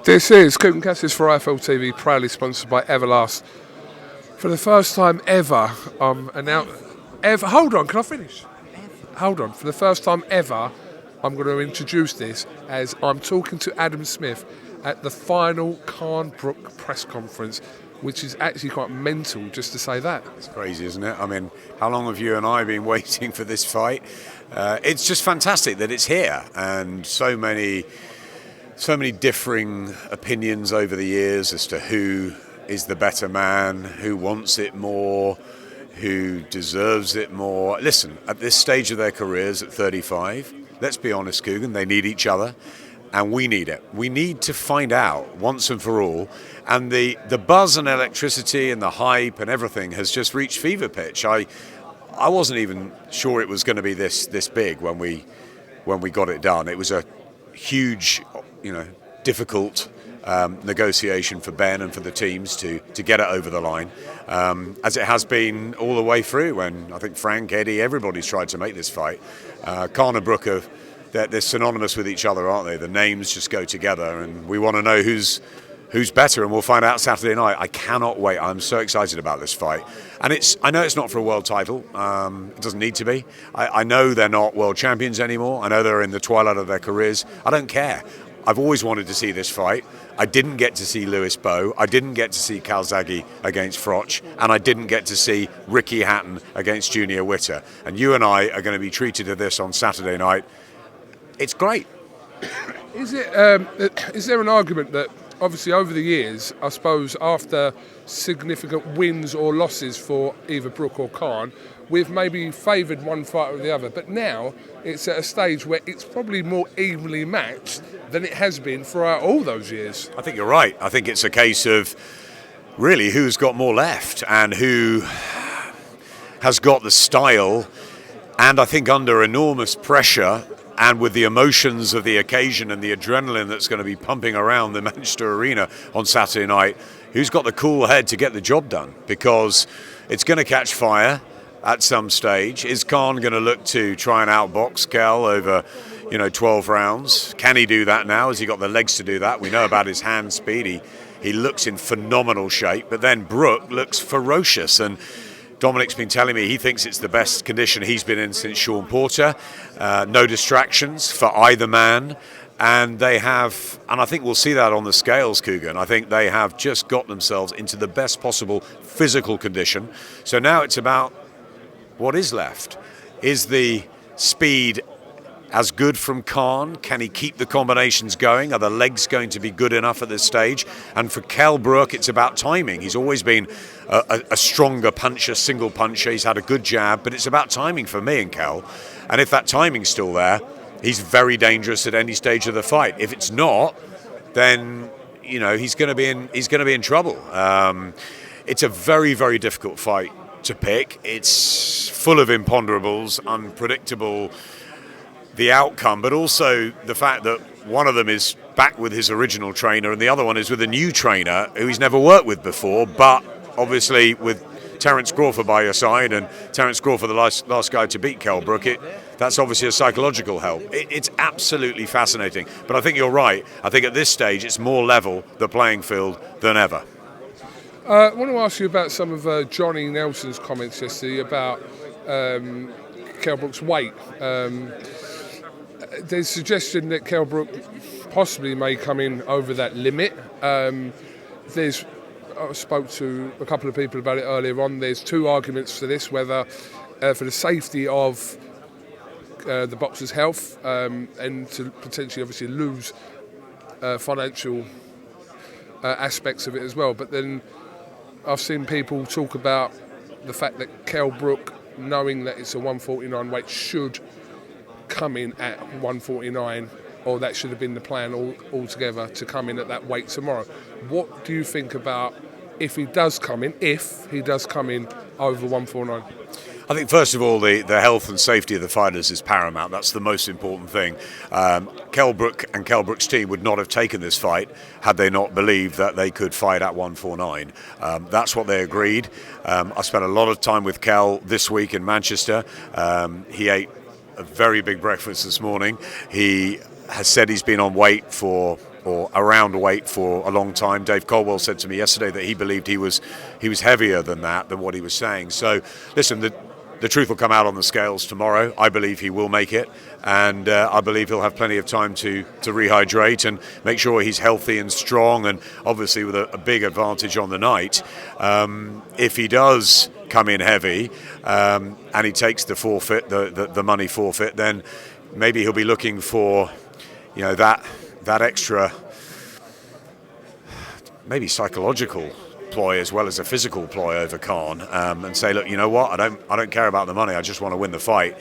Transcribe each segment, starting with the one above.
This is KUGAN CASSIUS for IFL TV, proudly sponsored by Everlast. For the first time ever, hold on, can I finish? Hold on. For the first time ever, I'm going to introduce this as I'm talking to Adam Smith at the final KUGAN BROOK press conference, which is actually quite mental just to say that. It's crazy, isn't it? I mean, how long have you and I been waiting for this fight? It's just fantastic that it's here, and so many differing opinions over the years as to who is the better man, who wants it more, who deserves it more. Listen, at this stage of their careers at 35, let's be honest, KUGAN, they need each other, and we need it. We need to find out once and for all, and the buzz and electricity and the hype and everything has just reached fever pitch. I wasn't even sure it was going to be this big when we got it done. It was a huge, difficult negotiation for Ben and for the teams to get it over the line, as it has been all the way through. When I think Frank, Eddie, everybody's tried to make this fight. KUGAN and BROOK they're synonymous with each other, aren't they? The names just go together, and we want to know who's better, and we'll find out Saturday night. I cannot wait. I'm so excited about this fight. And I know it's not for a world title. It doesn't need to be. I know they're not world champions anymore. I know they're in the twilight of their careers. I don't care. I've always wanted to see this fight. I didn't get to see Lewis Bowe. I didn't get to see Calzaghe against Froch. And I didn't get to see Ricky Hatton against Junior Witter. And you and I are going to be treated to this on Saturday night. It's great. Is there an argument that, obviously over the years, I suppose after significant wins or losses for either BROOK or KUGAN, we've maybe favoured one fighter or the other, but now it's at a stage where it's probably more evenly matched than it has been throughout all those years? I think you're right. I think it's a case of really who's got more left and who has got the style, and I think under enormous pressure and with the emotions of the occasion and the adrenaline that's going to be pumping around the Manchester Arena on Saturday night, who's got the cool head to get the job done? Because it's going to catch fire at some stage. Is KUGAN going to look to try and outbox Kel over 12 rounds? Can he do that now? Has he got the legs to do that? We know about his hand speed. He looks in phenomenal shape, but then BROOK looks ferocious, and Dominic's been telling me he thinks it's the best condition he's been in since Sean Porter. No distractions for either man. And they have, and I think we'll see that on the scales, KUGAN. I think they have just got themselves into the best possible physical condition. So now it's about what is left. Is the speed as good from KUGAN? Can he keep the combinations going? Are the legs going to be good enough at this stage? And for Kell Brook, it's about timing. He's always been a stronger puncher, single puncher. He's had a good jab, but it's about timing for me and Kell. And if that timing's still there, he's very dangerous at any stage of the fight. If it's not, then he's going to be in trouble. It's a very, very difficult fight to pick. It's full of imponderables, unpredictable, the outcome, but also the fact that one of them is back with his original trainer and the other one is with a new trainer who he's never worked with before, but obviously with Terence Crawford by your side, and Terence Crawford the last guy to beat Kell Brook, that's obviously a psychological help. It's absolutely fascinating, but I think you're right. I think at this stage it's more level, the playing field, than ever. I want to ask you about some of Johnny Nelson's comments yesterday about Kell Brook's weight. There's suggestion that Kell Brook possibly may come in over that limit. I spoke to a couple of people about it earlier on. There's two arguments for this, whether for the safety of the boxer's health and to potentially obviously lose financial aspects of it as well. But then I've seen people talk about the fact that Kell Brook, knowing that it's a 149 weight, should come in at 149, or that should have been the plan altogether, to come in at that weight tomorrow. What do you think about if he does come in over 149? I think first of all the health and safety of the fighters is paramount. That's the most important thing. Kell Brook and Kell Brook's team would not have taken this fight had they not believed that they could fight at 149. That's what they agreed. I spent a lot of time with Kell this week in Manchester. He ate a very big breakfast this morning. He has said he's been on weight for or around weight for a long time. Dave Caldwell said to me yesterday that he believed he was heavier than what he was saying. So listen, the truth will come out on the scales tomorrow. I believe he will make it, and I believe he'll have plenty of time to rehydrate and make sure he's healthy and strong, and obviously with a big advantage on the night. If he does come in heavy and he takes the forfeit, the money forfeit, then maybe he'll be looking for, that extra, maybe psychological ploy as well as a physical ploy over Khan, and say, look, you know what, I don't care about the money, I just want to win the fight.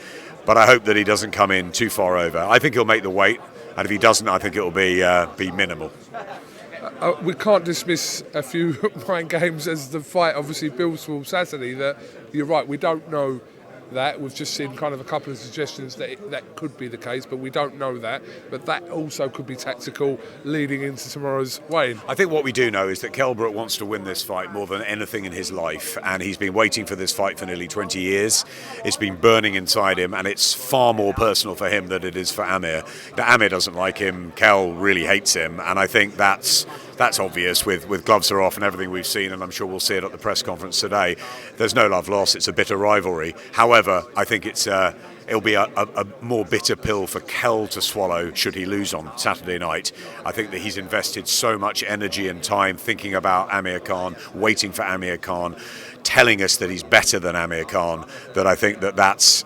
But I hope that he doesn't come in too far over. I think he'll make the weight, and if he doesn't, I think it will be minimal. We can't dismiss a few mind games as the fight obviously builds for Saturday. That you're right, we don't know that. We've just seen kind of a couple of suggestions that could be the case, but we don't know that. But that also could be tactical leading into tomorrow's weigh-in. I think what we do know is that Kell Brook wants to win this fight more than anything in his life, and he's been waiting for this fight for nearly 20 years. It's been burning inside him, and it's far more personal for him than it is for Amir. Now, Amir doesn't like him, Kell really hates him, and I think that's obvious with gloves are off and everything we've seen, and I'm sure we'll see it at the press conference today. There's no love lost, it's a bitter rivalry. However, I think it'll be a more bitter pill for Kell to swallow should he lose on Saturday night. I think that he's invested so much energy and time thinking about Amir Khan, waiting for Amir Khan, telling us that he's better than Amir Khan, that I think that's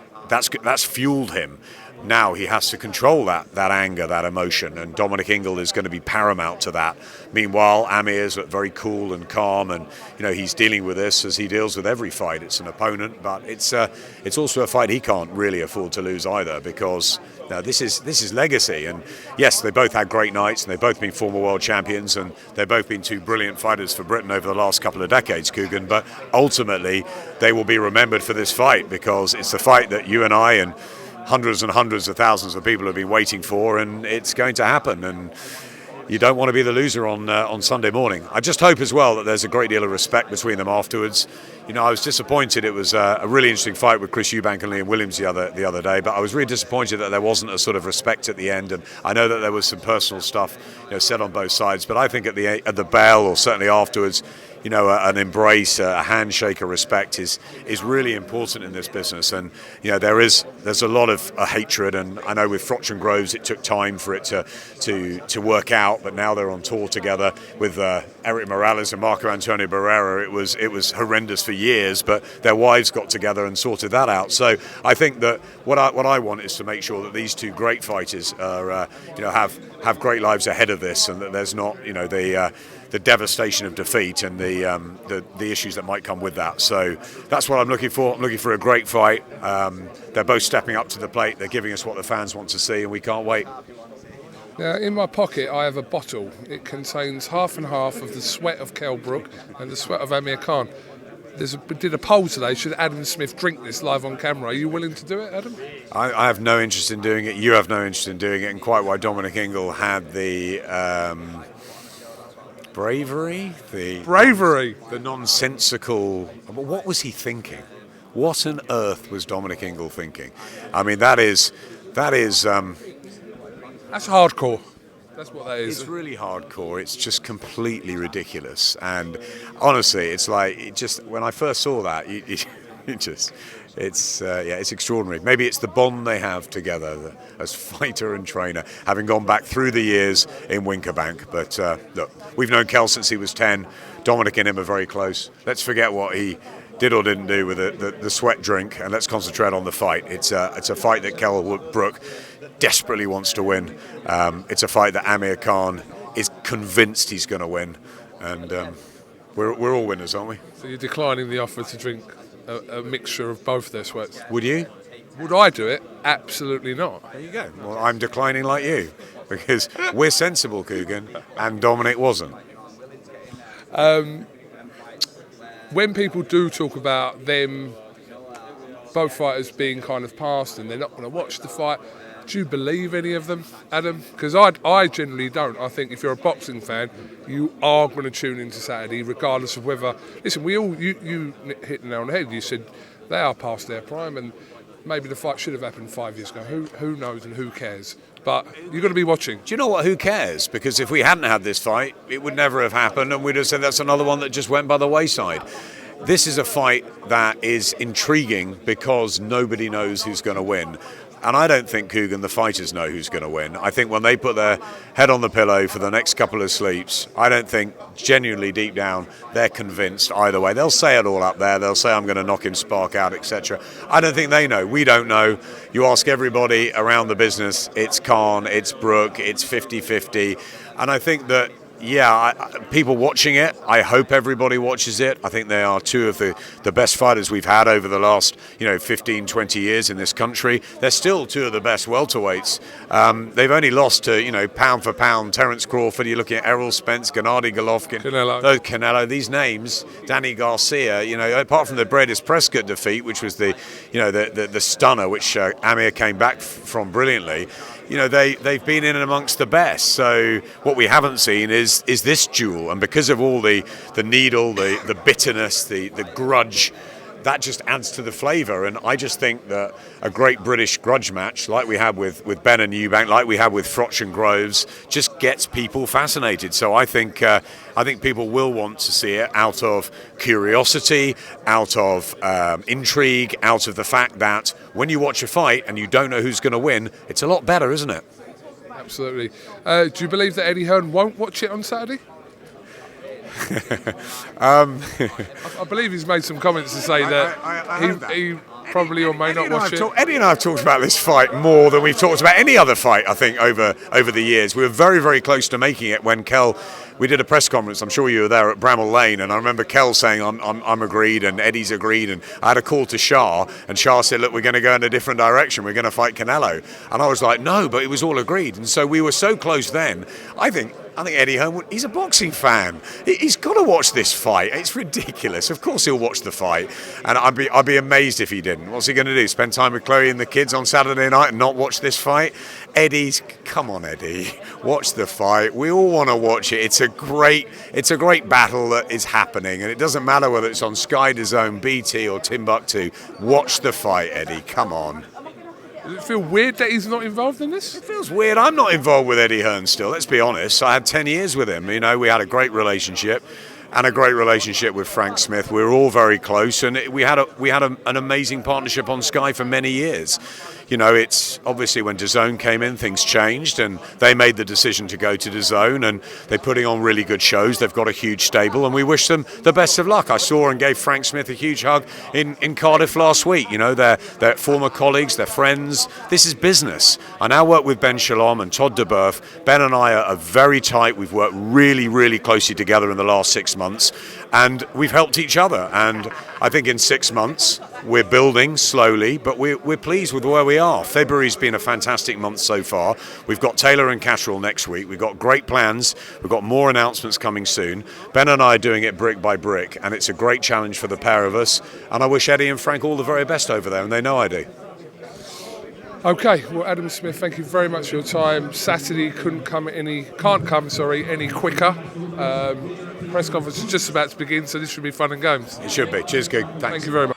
fueled him. Now he has to control that anger, that emotion, and Dominic Ingle is going to be paramount to that. Meanwhile, Amir's very cool and calm, and he's dealing with this as he deals with every fight. It's an opponent, but it's also a fight he can't really afford to lose either, because this is legacy. And yes, they both had great nights, and they've both been former world champions, and they've both been two brilliant fighters for Britain over the last couple of decades, Kugan. But ultimately, they will be remembered for this fight, because it's the fight that you and I and hundreds and hundreds of thousands of people have been waiting for, and it's going to happen. And you don't want to be the loser on Sunday morning. I just hope as well that there's a great deal of respect between them afterwards. I was disappointed. It was a really interesting fight with Chris Eubank and Liam Williams the other day, but I was really disappointed that there wasn't a sort of respect at the end. And I know that there was some personal stuff said on both sides, but I think at the bell, or certainly afterwards, an embrace, a handshake, a respect is really important in this business. And there's a lot of hatred, and I know with Frotch and Groves it took time for it to work out, but now they're on tour together with Eric Morales and Marco Antonio Barrera. It was horrendous for years, but their wives got together and sorted that out. So I think that what I want is to make sure that these two great fighters are have great lives ahead of this, and that there's not the devastation of defeat and the issues that might come with that. So that's what I'm looking for. I'm looking for a great fight. They're both stepping up to the plate. They're giving us what the fans want to see, and we can't wait. Now, in my pocket, I have a bottle. It contains half and half of the sweat of Kell Brook and the sweat of Amir Khan. We did a poll today. Should Adam Smith drink this live on camera? Are you willing to do it, Adam? I have no interest in doing it. You have no interest in doing it, and quite why Dominic Ingle had the bravery, the nonsensical. What was he thinking? What on earth was Dominic Ingle thinking? I mean, that is. That's hardcore. That's what that is. It's really hardcore. It's just completely ridiculous. And honestly, it's like when I first saw that, it's extraordinary. Maybe it's the bond they have together as fighter and trainer, having gone back through the years in Winkerbank. But look, we've known Kell since he was 10. Dominic and him are very close. Let's forget what he did or didn't do with the sweat drink, and let's concentrate on the fight. It's a fight that Kell Brook desperately wants to win. It's a fight that Amir Khan is convinced he's going to win, and we're all winners, aren't we? So you're declining the offer to drink a mixture of both their sweats? Would you? Would I do it? Absolutely not. There you go. Well, I'm declining like you, because we're sensible, Kugan, and Dominic wasn't. When people do talk about them, both fighters being kind of past and they're not going to watch the fight, do you believe any of them, Adam? Because I generally don't. I think if you're a boxing fan, you are going to tune into Saturday, regardless of whether. Listen, you hit the nail on the head. You said they are past their prime, and maybe the fight should have happened 5 years ago. Who knows and who cares? but you've got to be watching. Do you know what? Who cares? Because if we hadn't had this fight, it would never have happened, and we'd have said that's another one that just went by the wayside. This is a fight that is intriguing because nobody knows who's going to win. And I don't think KUGAN, the fighters, know who's going to win. I think when they put their head on the pillow for the next couple of sleeps, I don't think genuinely deep down they're convinced either way. They'll say it all up there. They'll say, I'm going to knock him Spark out, etc. I don't think they know. We don't know. You ask everybody around the business, it's Khan, it's BROOK, it's 50-50. And I think that, people watching it, I hope everybody watches it. I think they are two of the best fighters we've had over the last 15, 20 years in this country. They're still two of the best welterweights. They've only lost to, pound for pound, Terence Crawford. You're looking at Errol Spence, Gennady Golovkin, Canelo. These names, Danny Garcia, apart from the Bredis Prescott defeat, which was the stunner, which Amir came back from brilliantly. They've been in and amongst the best. So what we haven't seen is this duel, and because of all the needle, the bitterness, the grudge, that just adds to the flavour. And I just think that a great British grudge match, like we had with Ben and Eubank, like we had with Froch and Groves, just gets people fascinated. So I think people will want to see it out of curiosity, out of intrigue, out of the fact that when you watch a fight and you don't know who's going to win, it's a lot better, isn't it? Absolutely. Do you believe that Eddie Hearn won't watch it on Saturday? I believe he's made some comments to say that he probably or may not watch it. Eddie and I have talked about this fight more than we've talked about any other fight, I think, over the years. We were very, very close to making it when we did a press conference, I'm sure you were there, at Bramall Lane, and I remember Kel saying, I'm agreed, and Eddie's agreed, and I had a call to Shah, and Shah said, look, we're going to go in a different direction, we're going to fight Canelo. And I was like, no, but it was all agreed. And so we were so close then. I think Eddie Hearn, he's a boxing fan. He's got to watch this fight. It's ridiculous. Of course he'll watch the fight. And I'd be amazed if he didn't. What's he going to do? Spend time with Chloe and the kids on Saturday night and not watch this fight? Come on, Eddie. Watch the fight. We all want to watch it. It's a great battle that is happening. And it doesn't matter whether it's on Sky DAZN, BT or Timbuktu. Watch the fight, Eddie. Come on. Does it feel weird that he's not involved in this? It feels weird. I'm not involved with Eddie Hearn still, let's be honest. I had 10 years with him. We had a great relationship and a great relationship with Frank Smith. We were all very close, and we had an amazing partnership on Sky for many years. It's obviously when DAZN came in, things changed, and they made the decision to go to DAZN, and they're putting on really good shows. They've got a huge stable, and we wish them the best of luck. I saw and gave Frank Smith a huge hug in Cardiff last week. They're former colleagues, they're friends. This is business. I now work with Ben Shalom and Todd DeBerth. Ben and I are very tight. We've worked really, really closely together in the last 6 months, and we've helped each other. And I think in 6 months, we're building slowly, but we're pleased with where we are. February's been a fantastic month so far. We've got Taylor and Casserole next week. We've got great plans. We've got more announcements coming soon. Ben and I are doing it brick by brick, and it's a great challenge for the pair of us. And I wish Eddie and Frank all the very best over there, and they know I do. Okay, well, Adam Smith, thank you very much for your time. Saturday can't come any quicker. Press conference is just about to begin, so this should be fun and games. It should be. Cheers, Kug. Thanks. Thank you very much.